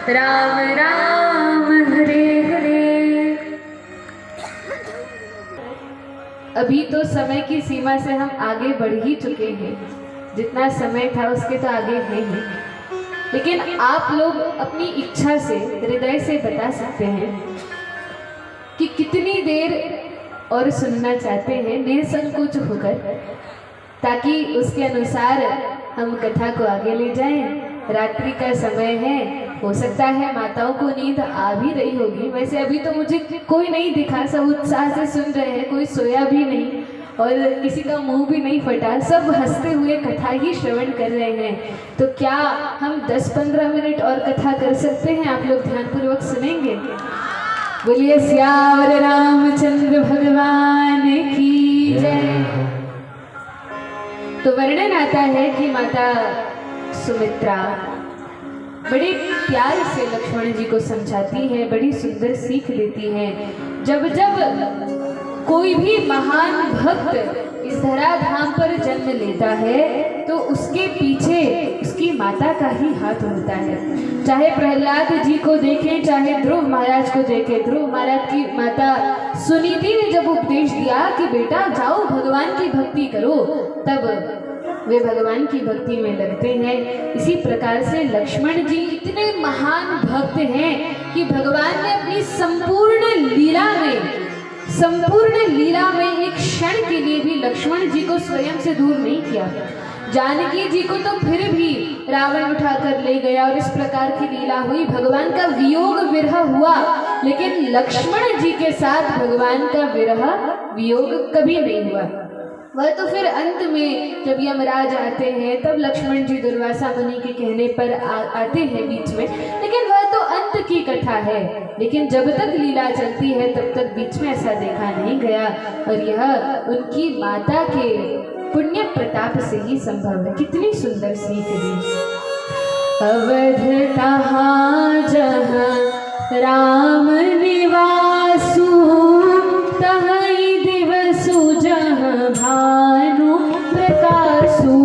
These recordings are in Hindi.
राम राम हरे हरे। अभी तो समय की सीमा से हम आगे बढ़ ही चुके हैं, जितना समय था उसके तो आगे है ही, लेकिन आप लोग अपनी इच्छा से हृदय से बता सकते हैं कि कितनी देर और सुनना चाहते हैं निसंकोच होकर, ताकि उसके अनुसार हम कथा को आगे ले जाएं। रात्रि का समय है, हो सकता है माताओं को नींद आ भी रही होगी। वैसे अभी तो मुझे कोई नहीं दिखा, सब उत्साह से सुन रहे हैं, कोई सोया भी नहीं और किसी का मुंह भी नहीं फटा, सब हंसते हुए कथा ही श्रवण कर रहे हैं। तो क्या हम 10-15 मिनट और कथा कर सकते हैं? आप लोग ध्यानपूर्वक सुनेंगे। बोलिए सियावर रामचंद्र भगवान की जय। तो वर्णन आता है कि माता सुमित्रा बड़े प्यार से लक्ष्मण जी को समझाती है, बड़ी सुंदर सीख देती है। जब जब कोई भी महान भक्त इस धराधाम पर जन्म लेता है तो उसके पीछे उसकी माता का ही हाथ होता है। चाहे प्रहलाद जी को देखें, चाहे ध्रुव महाराज को देखें। ध्रुव महाराज की माता सुनीति ने जब उपदेश दिया कि बेटा जाओ भगवान की भक्ति करो, तब वे भगवान की भक्ति में लगते हैं। इसी प्रकार से लक्ष्मण जी इतने महान भक्त हैं कि भगवान ने अपनी संपूर्ण लीला में एक क्षण के लिए भी लक्ष्मण जी को स्वयं से दूर नहीं किया। जानकी जी को तो फिर भी रावण उठाकर ले गया और इस प्रकार की लीला हुई, भगवान का वियोग विरह हुआ, लेकिन लक्ष्मण जी के साथ भगवान का विरह वियोग कभी नहीं हुआ। वह तो फिर अंत में जब यमराज आते हैं तब लक्ष्मण जी दुर्वासा मुनि के कहने पर आते हैं बीच में, लेकिन वह तो अंत की कथा है। लेकिन जब तक लीला चलती है तब तक बीच में ऐसा देखा नहीं गया, और यह उनकी माता के पुण्य प्रताप से ही संभव है। कितनी सुंदर सीख दी। अवध तहाँ जहाँ राम निवासु, तहीं दिवसु जहाँ भानु प्रकाशु।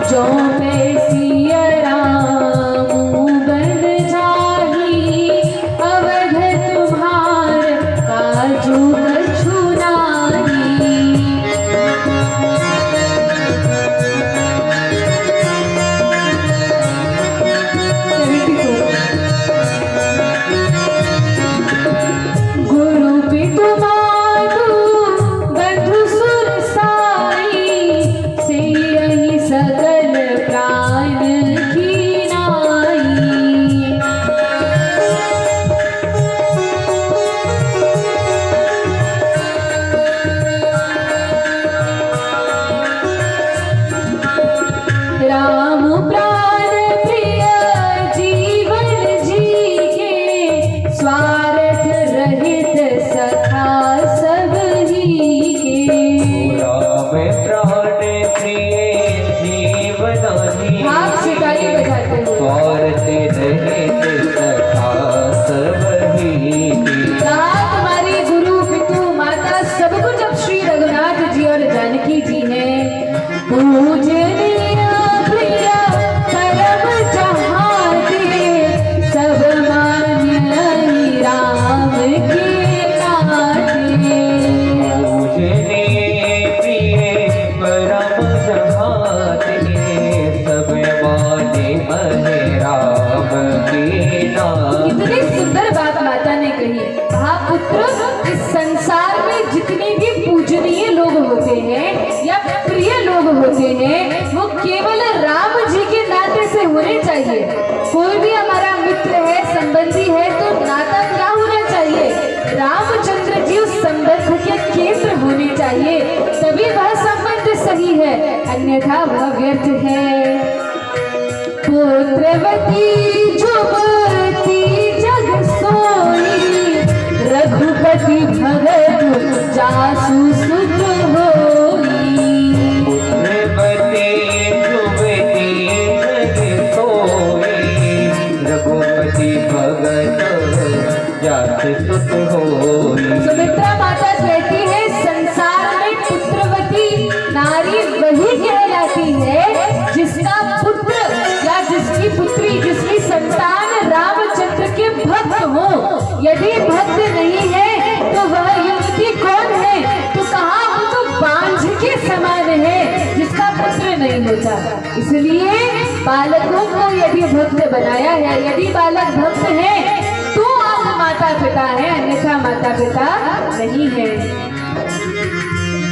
जो मैं सिया रामू बन जाही, अवध तुम्हार काजू कछु नाही। गुरु पितु मातु बंधु सुर साई, से यही सकल प्राण की नाई। राम प्राण प्रिय जीवन जी के, स्वार्थ रहित सखा सब ही के। राम प्राण प्रिय जीवन जी, आप सितारे बजाते हो। स्वार्थ रहित सखा सब ही के। कहा तुम्हारी गुरु पितु माता सब कुछ अब श्री रघुनाथ जी और जानकी जी हैं। पूजनीय प्रिय परम चाहते, सब मान्य राम के नाते। पूजनीय प्रिय परम चाहते, सब माने महे राम के नाम। कितनी सुंदर बात माता ने कही। पुत्र इस संसार में जितने भी पूजनीय लोग होते हैं या प्रिय लोग होते हैं, वो केवल राम जी के नाते से होने चाहिए। कोई भी हमारा मित्र है, संबंधी है, तो नाता क्या होना चाहिए? रामचंद्र जी उस संबंध के केंद्र होने चाहिए, तभी वह संबंध सही है, अन्यथा वह व्यर्थ है। पुत्रवती जुबती जग सोई, रघुपति भगत जासु सुत होई। पुत्रवती जुबती जग सोई, रघुपति भगत जासु सुत होई। भक्त नहीं है तो वह युवती कौन है? तो कहा वो तो बांझ के समान है जिसका पुत्र नहीं होता। इसलिए बालकों को यदि भक्त बनाया है, यदि बालक भक्त है तो आप माता पिता है, अन्यथा माता पिता नहीं है।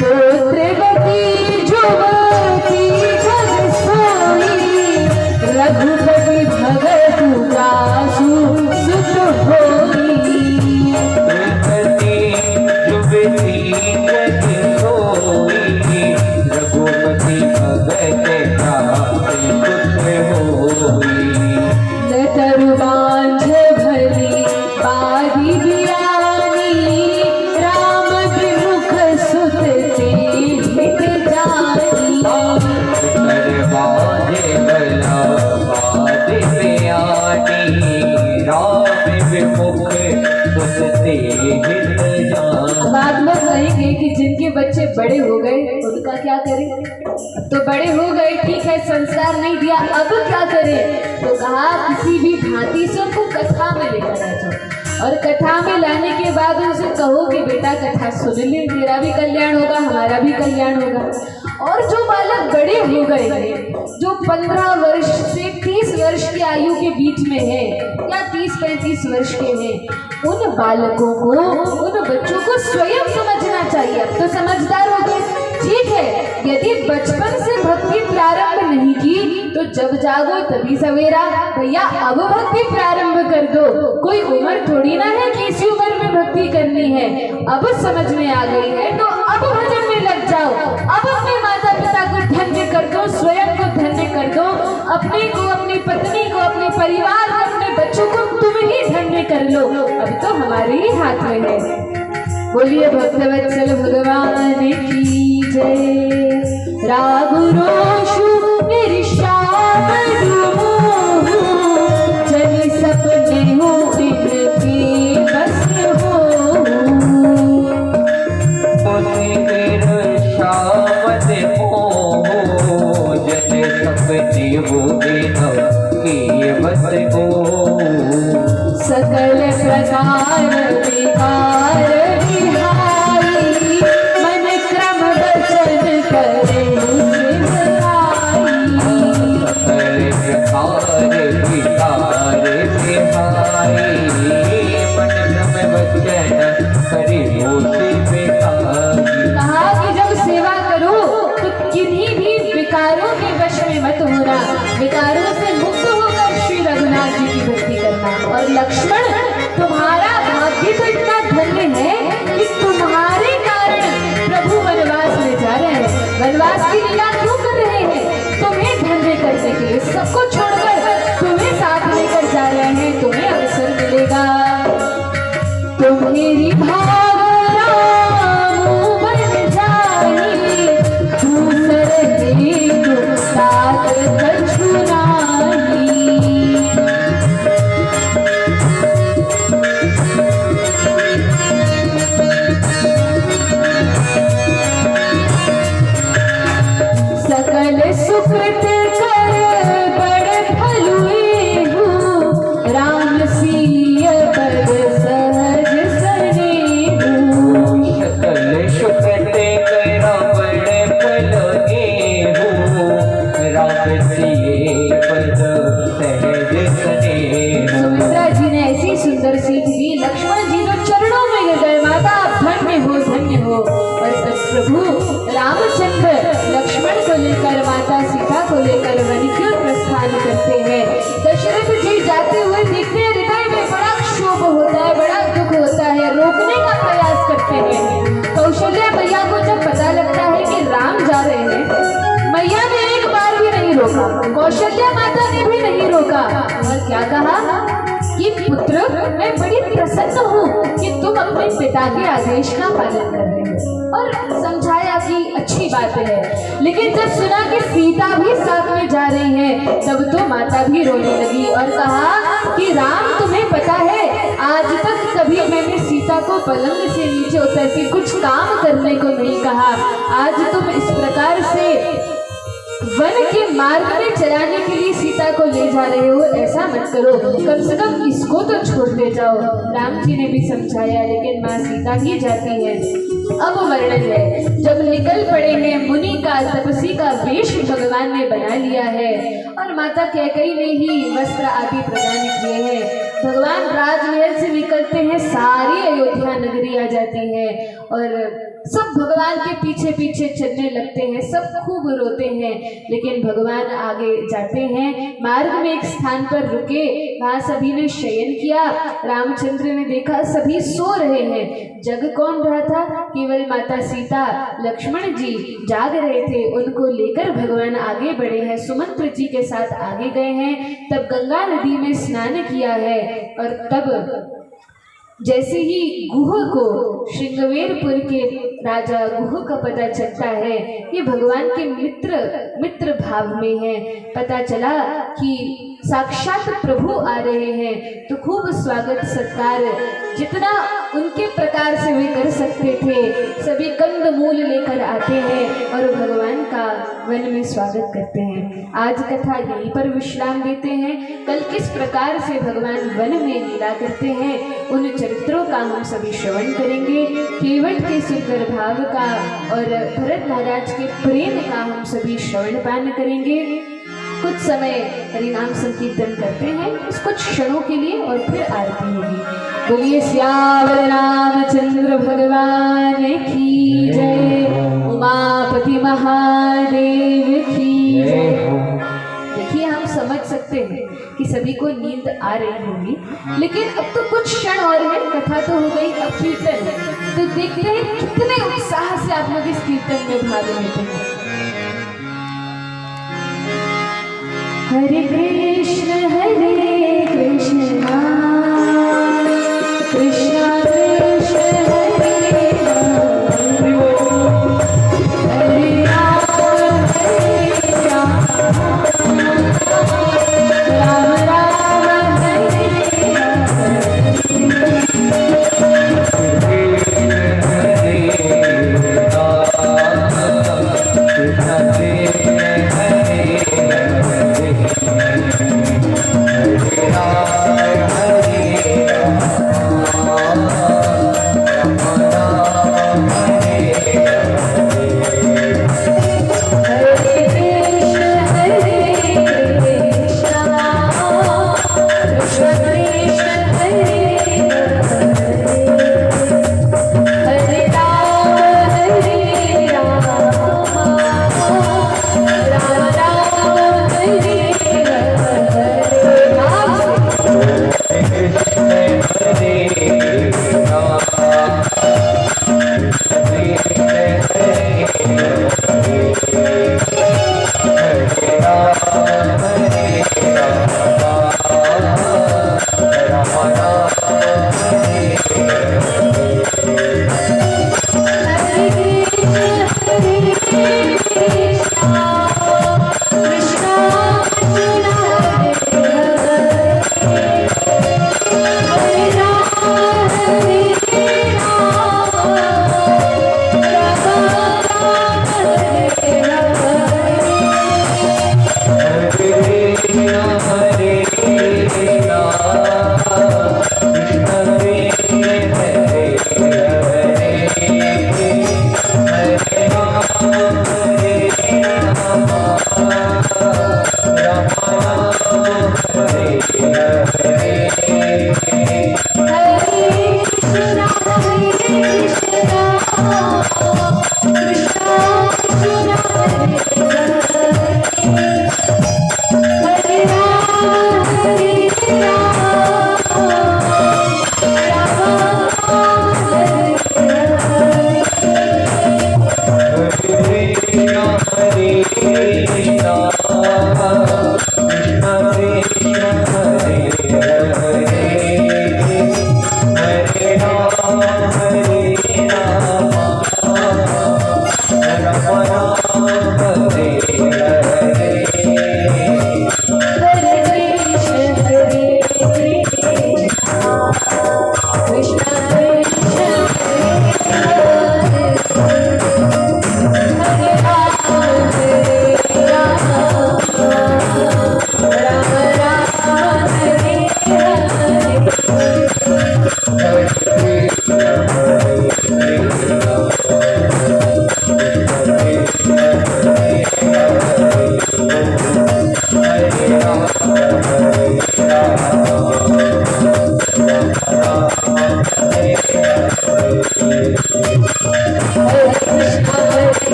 पुत्रवती जुवती जग सोई, रघुपति भगत दासु सुत होई। पुत्रवती जुवती जग सोई, रघुपति भगत दासु सुत होई। लतरु बांझ भली बारी बियानी, राम विमुख सुत ते हित जानी। दरवाजे भला बात बयानी, राम विमुख सुनते हित जानी। अब आप लोग कहेंगे कि जिनके बच्चे बड़े हो गए उनका क्या करें? अब तो बड़े हो गए, ठीक है, संस्कार नहीं दिया, अब क्या करें? तो कहा किसी भी भांति से उनको कथा में लेकर आ जाओ और कथा में लाने के बाद उनसे कहो कि बेटा कथा सुन ले, तेरा भी कल्याण होगा, हमारा भी कल्याण होगा। और जो बालक बड़े हो गए हैं, जो 15 वर्ष से 30 वर्ष की आयु के बीच में है या 30-35 वर्ष के हैं, उन बालकों को, उन बच्चों को स्वयं समझना चाहिए। अब तो समझदार हो गए, ठीक है, यदि बचपन से भक्ति प्रारंभ नहीं की तो जब जागो तभी सवेरा। भैया अब भक्ति प्रारंभ कर दो, कोई उम्र थोड़ी ना है कि इसी उम्र में भक्ति करनी है। अब समझ में आ गई है तो अब भजन में लग जाओ, अब अपने माता पिता को धन्य कर दो, स्वयं को धन्य कर दो, अपने को, अपनी पत्नी को, अपने परिवार को, अपने बच्चों को तुम ही धन्य कर लो। अब तो हमारे ही हाथ में है। बोलिए भक्तवत्सल भगवान की जय। राघु रोषु निरश्याम दुमोह, जनि सपने हो इनके बस हो। शामत मोह, जन सपने हो इनके बस हो। सकल प्रकार विकार विहारी, मन क्रम वचन करे सिमराई। सकल प्रकार विकार विहारी, मन क्रम वचन करे सिमराई। कहा कि जब सेवा करो तो किन्हीं भी विकारों के वश में मत होना, विकारों से मुक्त होकर श्री रघुनाथ जी की भक्ति करना। और लक्ष्मण, तुम्हारा भाग्य तो इतना धन्य है कि तुम्हारे कारण प्रभु वनवास में जा रहे हैं, वनवास की लीला क्यों कर रहे हैं? तुम्हें धन्य करने के लिए, सबको छोड़कर तुम्हें साथ लेकर जा रहे हैं, तुम्हें अवसर मिलेगा। तुम्हेरी भाग राम बन जाई, दूसर हेतु साथ कछु नाई। सकल सुकृत कर बड़ फलुए हूँ, राम सीय पद सहज सने हूँ। सकल सुकृत कर बड़ फलुए हूँ, राम सीय पद सहज सने हूँ। सुमित्रा जी ने ऐसी सुंदर सीख दी, लक्ष्मण जी तो चरणों में गिर गए, माता आप धन्य हो, धन्य हो। और तब प्रभु रामचंद्र लक्ष्मण को लेकर, माता सीता को लेकर वन की ओर प्रस्थान करते हैं। दशरथ जी जाते हुए देखते हैं, हृदय में बड़ा क्षोभ होता है, बड़ा दुख होता है, रोकने का प्रयास करते हैं। कौशल्या मैया को जब पता लगता है कि राम जा रहे हैं, मैया ने एक बार भी नहीं रोका, कौशल्या माता ने भी नहीं रोका, और क्या कहा कि पुत्र, मैं बड़ी प्रसन्न हूँ कि तुम अपने पिता के आदेश का पालन कर रहे हो, और समझाया कि अच्छी बात है। लेकिन जब सुना कि सीता भी साथ में जा रही है, तब तो माता भी रोने लगी और कहा कि राम, तुम्हें पता है आज तक कभी मैंने सीता को पलंग से नीचे उतर के कुछ काम करने को नहीं कहा, आज तुम इस प्रकार से वन के मार्ग में चराने के लिए सीता को ले जा रहे हो, ऐसा मत करो, कम से कम इसको तो छोड़ दे जाओ। राम जी ने भी समझाया, लेकिन माँ सीता ही जाती है। अब वर्णन है, जब निकल पड़े हैं मुनि का तपसी का वेश भगवान ने बना लिया है और माता कैकेयी ने ही वस्त्र आदि प्रदान किए हैं। भगवान राजमहल से निकलते हैं, सारी अयोध्या नगरी आ जाती है और सब भगवान के पीछे पीछे चलने लगते हैं, सब खूब रोते हैं। लेकिन भगवान आगे जाते हैं, मार्ग में एक स्थान पर रुके, वहाँ सभी ने शयन किया। रामचंद्र ने देखा सभी सो रहे हैं, जग कौन रहा था? केवल माता सीता, लक्ष्मण जी जाग रहे थे। उनको लेकर भगवान आगे बढ़े हैं, सुमंत्र जी के साथ आगे गए हैं। तब गंगा नदी में स्नान किया है और तब जैसे ही गुह को श्रृंगवेरपुर के राजा गुह का पता चलता है ये भगवान के मित्र भाव में है, पता चला कि साक्षात प्रभु आ रहे हैं, तो खूब स्वागत सत्कार जितना उनके प्रकार से वे कर सकते थे सभी कंद मूल लेकर आते हैं और भगवान का वन में स्वागत करते हैं। आज कथा यहीं पर विश्राम देते हैं। कल किस प्रकार से भगवान वन में लीला करते हैं उन चरित्रों का हम सभी श्रवण करेंगे। केवट के सुंदर भाव का और भरत महाराज के प्रेम का हम सभी श्रवण पान करेंगे। कुछ समय हरिनाम संकीर्तन करते हैं इस कुछ क्षणों के लिए और फिर आरती होगी। बोलिए श्यावर रामचंद्र भगवान की जय, उमापति महादेव की जय। देखिए हम समझ सकते हैं कि सभी को नींद आ रही होगी, लेकिन अब तो कुछ क्षण और है, कथा तो हो गई, अब कीर्तन है। तो देखते हैं कितने उत्साह से आप लोग इस कीर्तन में भाग लेते हैं। हरे कृष्ण कृष्ण कृष्ण कृष्ण हरे राम राम राम हरे हरे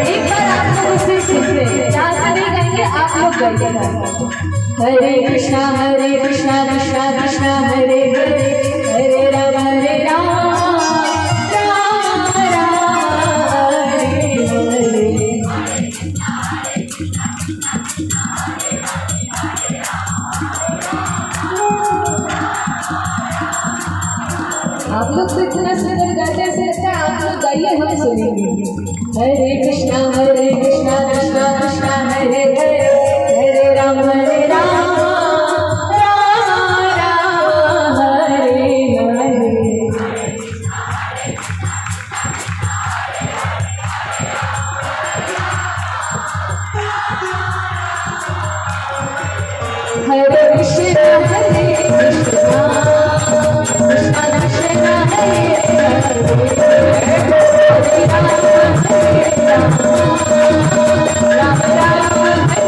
एक बार आप लोग उसे सीख ले, जहाँ से नहीं गाएंगे आप लोग गाइएगा। हरे कृष्णा कृष्णा कृष्णा हरे हरे, हरे राम राम राम हरे हरे। आप लोग तो इतना सुंदर गाते हैं, ऐसे लगता है आप लोग गाइए हम सुनेंगे। हरे कृष्णा कृष्णा कृष्णा हरे हरे, हरे राम राम राम हरे हरे। हरे कृष्णा कृष्णा कृष्णा हरे हरे, हरे राम राम राम हरे